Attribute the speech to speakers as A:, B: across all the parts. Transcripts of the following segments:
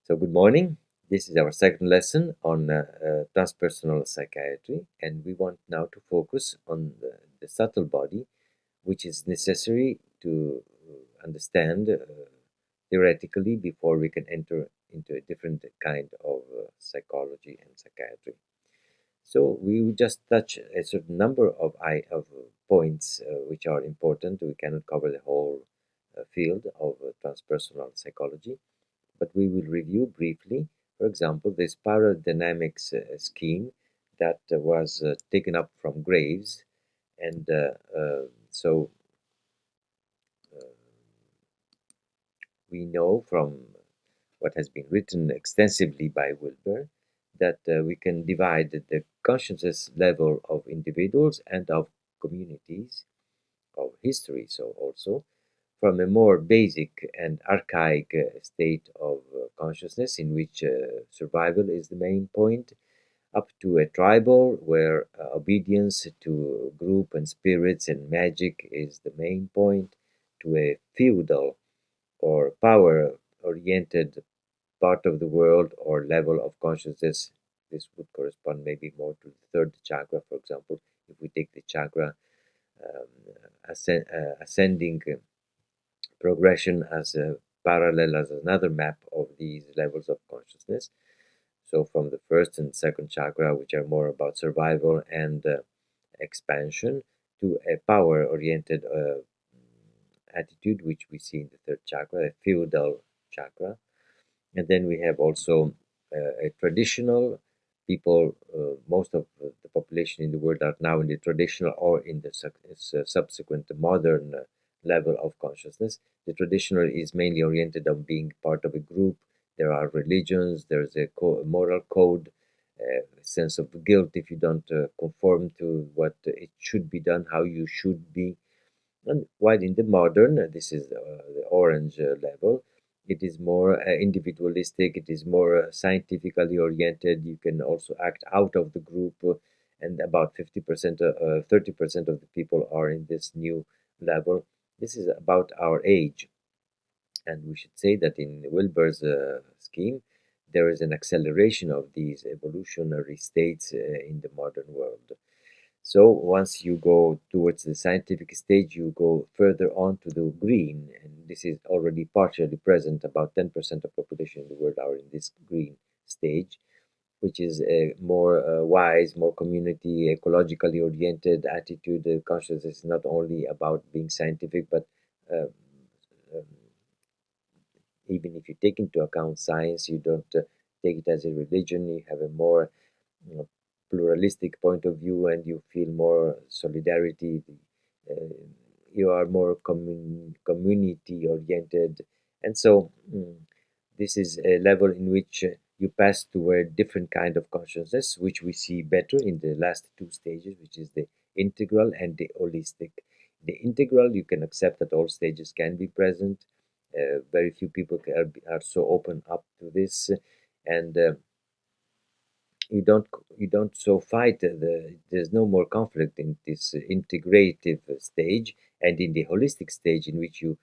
A: So, good morning. This is our second lesson on transpersonal psychiatry, and we want now to focus on the subtle body, which is necessary to understand theoretically before we can enter into a different kind of psychology and psychiatry. So, we will just touch a certain number of points which are important. We cannot cover the whole field of transpersonal psychology, but we will review briefly, for example, this paradynamics scheme that was taken up from Graves. And so uh, we know from what has been written extensively by Wilber that we can divide the consciousness level of individuals and of communities, of history, so also from a more basic and archaic state of consciousness in which survival is the main point, up to a tribal where obedience to group and spirits and magic is the main point, to a feudal or power oriented part of the world or level of consciousness. This would correspond maybe more to the third chakra, for example, if we take the chakra um, ascending progression as a parallel as another map of these levels of consciousness. So, from the first and second chakra, which are more about survival and expansion, to a power oriented attitude, which we see in the third chakra, a feudal chakra. And then we have also a traditional people, most of the population in the world are now in the traditional or in the subsequent modern level of consciousness. The traditional is mainly oriented on being part of a group. There are religions, there's a moral code, a sense of guilt if you don't conform to what it should be done, how you should be. And while in the modern, this is the orange level, it is more individualistic, it is more scientifically oriented. You can also act out of the group, and about 50%, 30% of the people are in this new level. This is about our age. And we should say that in Wilber's scheme, there is an acceleration of these evolutionary states in the modern world. So once you go towards the scientific stage, you go further on to the green, and this is already partially present. About 10% of population in the world are in this green stage, which is a more wise, more community, ecologically oriented attitude. Consciousness is not only about being scientific, but uh, um, even if you take into account science, you don't take it as a religion. You have a more pluralistic point of view, and you feel more solidarity. Uh, you are more community oriented, and so this is a level in which you pass to a different kind of consciousness, which we see better in the last two stages, which is the integral and the holistic. The integral, you can accept that all stages can be present. Very few people are so open up to this, and you don't so fight there's no more conflict in this integrative stage, and in the holistic stage in which you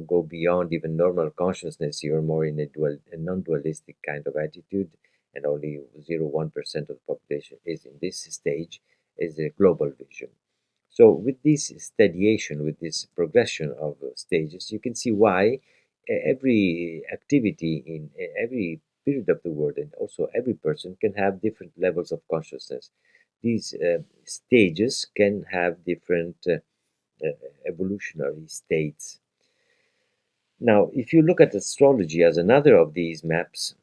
A: go beyond even normal consciousness. You're more in a non-dualistic kind of attitude, and only 0.1% of the population is in this stage, is a global vision. So with this steadiation, with this progression of stages, you can see why every activity in every period of the world, and also every person, can have different levels of consciousness. These stages can have different evolutionary states. Now, if you look at astrology as another of these maps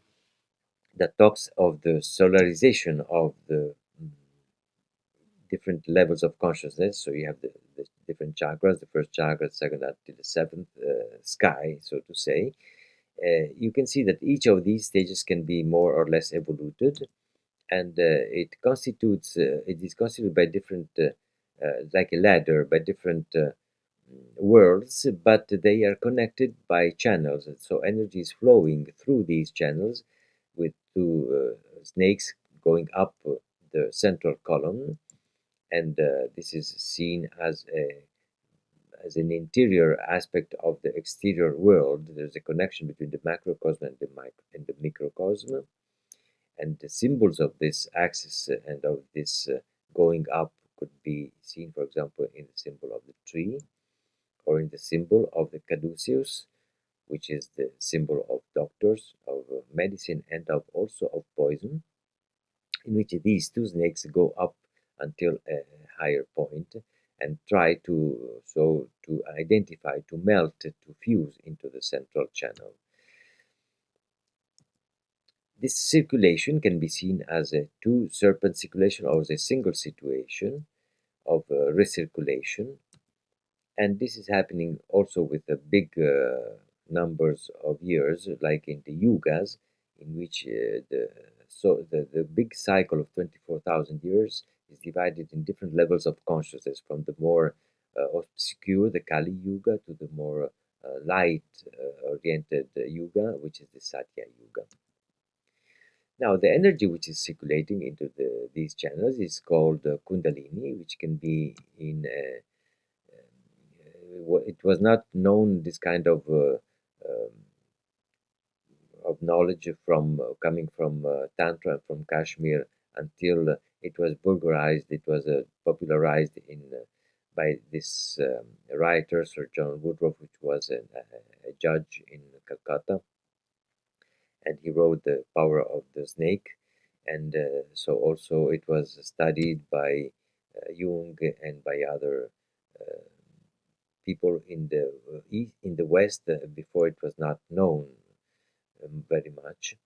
A: that talks of the solarization of the different levels of consciousness. So you have the different chakras, the first chakra, the second up to the seventh sky, so to say. You can see that each of these stages can be more or less evoluted, and it is constituted by different, like a ladder, by different worlds, but they are connected by channels. And so energy is flowing through these channels, with two snakes going up the central column, and this is seen as as an interior aspect of the exterior world. There's a connection between the macrocosm and the microcosm, and the symbols of this axis and of this going up could be seen, for example, in the symbol of the tree or in the symbol of the caduceus, which is the symbol of doctors, of medicine, and of also of poison, in which these two snakes go up until a higher point and try to identify, to melt, to fuse into the central channel. This circulation can be seen as a two serpent circulation or as a single situation of recirculation, and this is happening also with the big numbers of years, like in the yugas, in which the big cycle of 24,000 years is divided in different levels of consciousness, from the more obscure, the Kali Yuga, to the more light oriented Yuga, which is the Satya Yuga. Now, the energy which is circulating into these channels is called Kundalini, which can be in it was not known, this kind um, of knowledge from coming from Tantra, from Kashmir, until it was vulgarized, it was popularized in by this writer, Sir John Woodruff, which was a judge in Calcutta, and he wrote The Power of the Snake. And so also it was studied by Jung and by other uh, people in the east, in the West, before it was not known very much.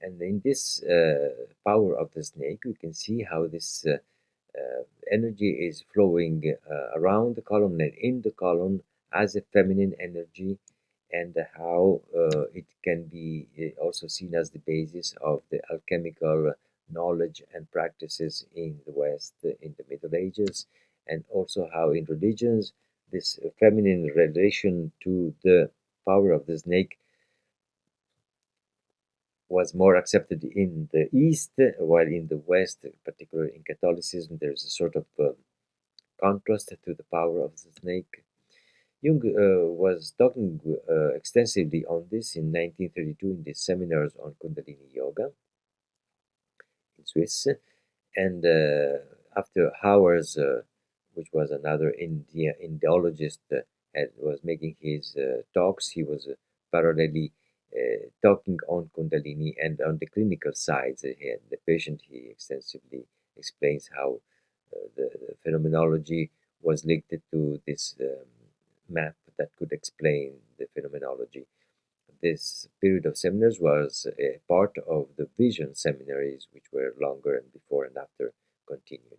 A: And in this power of the snake, we can see how this energy is flowing around the column and in the column as a feminine energy, and how it can be also seen as the basis of the alchemical knowledge and practices in the West in the Middle Ages, and also how in religions this feminine relation to the power of the snake was more accepted in the East, while in the West, particularly in Catholicism, there's a sort of contrast to the power of the snake. Jung was talking extensively on this in 1932 in the seminars on Kundalini Yoga in Swiss. And after Howers, which was another Indiologist, was making his talks, he was parallelly talking on Kundalini and on the clinical sides. The patient, he extensively explains how the phenomenology was linked to this map that could explain the phenomenology. This period of seminars was a part of the vision seminaries, which were longer and before and after continued.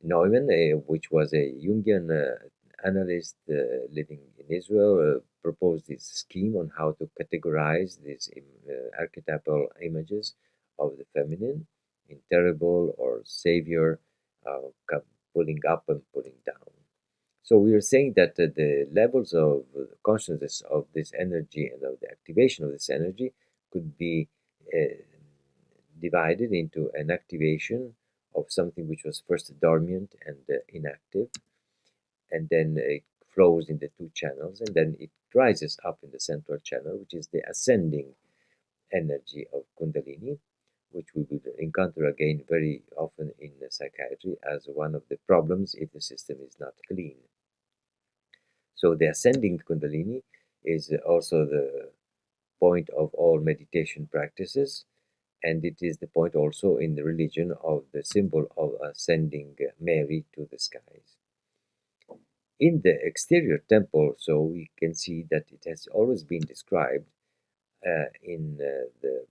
A: Neumann, which was a Jungian analyst living in Israel, proposed this scheme on how to categorize these archetypal images of the feminine in terrible or savior, pulling up and pulling down. So we are saying that the levels of consciousness of this energy and of the activation of this energy could be uh, divided into an activation of something which was first dormant and inactive, and then it flows in the two channels, and then it rises up in the central channel, which is the ascending energy of Kundalini, which we will encounter again very often in psychiatry as one of the problems if the system is not clean. So the ascending Kundalini is also the point of all meditation practices, and it is the point also in the religion of the symbol of ascending Mary to the skies. In the exterior temple, so we can see that it has always been described in the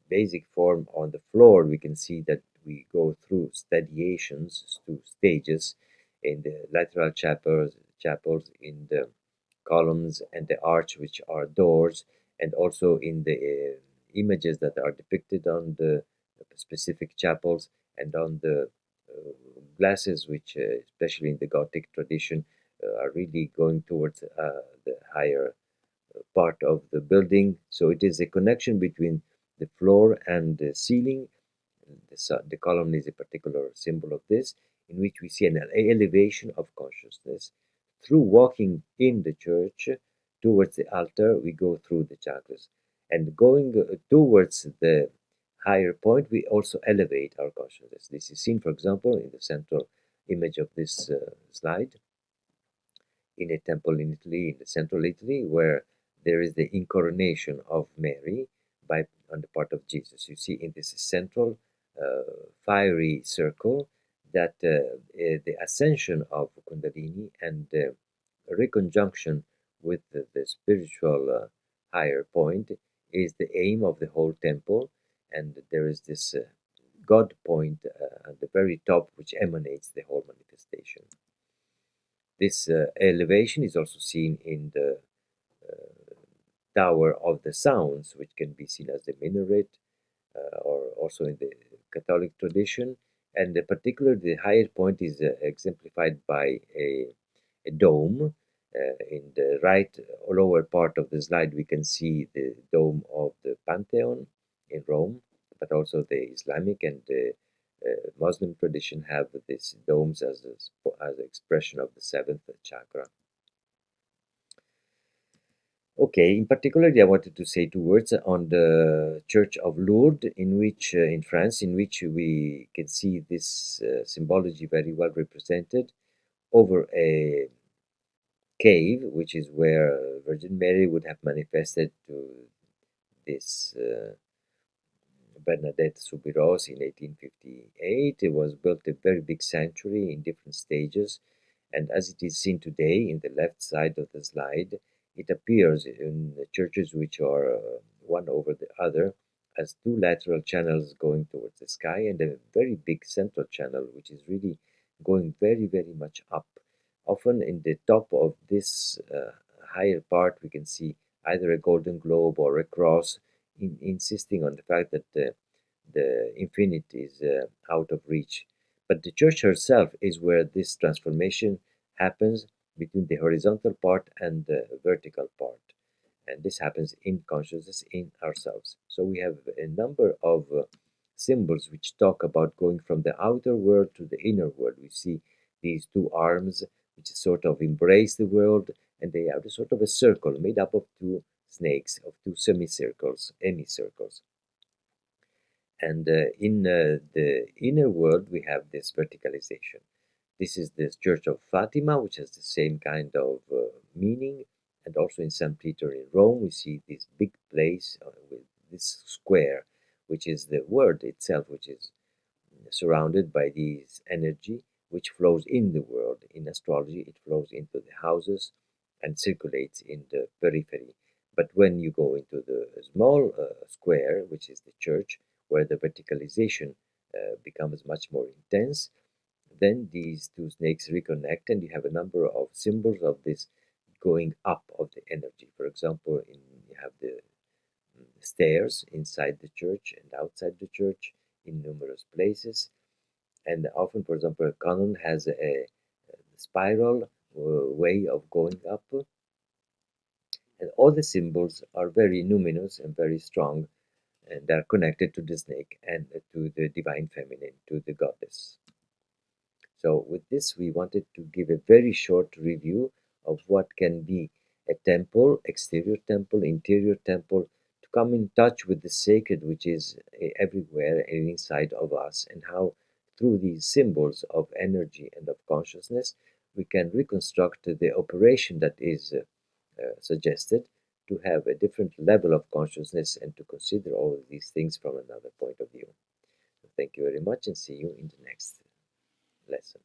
A: basic form. On the floor, we can see that we go through stadiations, two stages, in the lateral chapels, in the columns and the arch, which are doors, and also in the images that are depicted on the specific chapels and on the glasses, which, especially in the Gothic tradition, are really going towards the higher part of the building. So it is a connection between the floor and the ceiling. The column is a particular symbol of this, in which we see an elevation of consciousness through walking in the church towards the altar, we go through the chakras. And going towards the higher point, we also elevate our consciousness. This is seen, for example, in the central image of this slide, in a temple in Italy, in the central Italy, where there is the incoronation of Mary by on the part of Jesus. You see in this central fiery circle that the ascension of Kundalini and reconjunction with the spiritual higher point is the aim of the whole temple, and there is this God point at the very top which emanates the whole manifestation. This elevation is also seen in the Tower of the Sounds, which can be seen as the minaret, or also in the Catholic tradition. And particularly, the higher point is exemplified by a dome. In the right lower part of the slide, we can see the dome of the Pantheon in Rome, but also the Islamic and the Muslim tradition have these domes as an expression of the seventh chakra. Okay, in particular, I wanted to say two words on the Church of Lourdes, in France, in which we can see this symbology very well represented over a cave, which is where Virgin Mary would have manifested to this Bernadette Soubirous in 1858. It was built a very big sanctuary in different stages, and as it is seen today in the left side of the slide, it appears in the churches which are one over the other as two lateral channels going towards the sky and a very big central channel which is really going very, very much up. Often in the top of this higher part, we can see either a golden globe or a cross, insisting on the fact that the infinite is out of reach. But the church herself is where this transformation happens between the horizontal part and the vertical part. And this happens in consciousness, in ourselves. So we have a number of symbols which talk about going from the outer world to the inner world. We see these two arms which sort of embrace the world, and they are sort of a circle made up of two snakes, of two semicircles, hemicircles. And in the inner world, we have this verticalization. This is the Church of Fatima, which has the same kind of meaning. And also in St. Peter in Rome, we see this big place with this square, which is the word itself, which is surrounded by this energy which flows in the world. In astrology, it flows into the houses and circulates in the periphery. But when you go into the small square, which is the church, where the verticalization becomes much more intense, then these two snakes reconnect, and you have a number of symbols of this going up of the energy. For example, you have the stairs inside the church and outside the church in numerous places. And often, for example, a canon has a spiral way of going up. And all the symbols are very numinous and very strong, and they're connected to the snake and to the divine feminine, to the goddess. So with this, we wanted to give a very short review of what can be a temple, exterior temple, interior temple, to come in touch with the sacred which is everywhere and inside of us, and how through these symbols of energy and of consciousness, we can reconstruct the operation that is suggested to have a different level of consciousness and to consider all of these things from another point of view. Thank you very much and see you in the next lesson.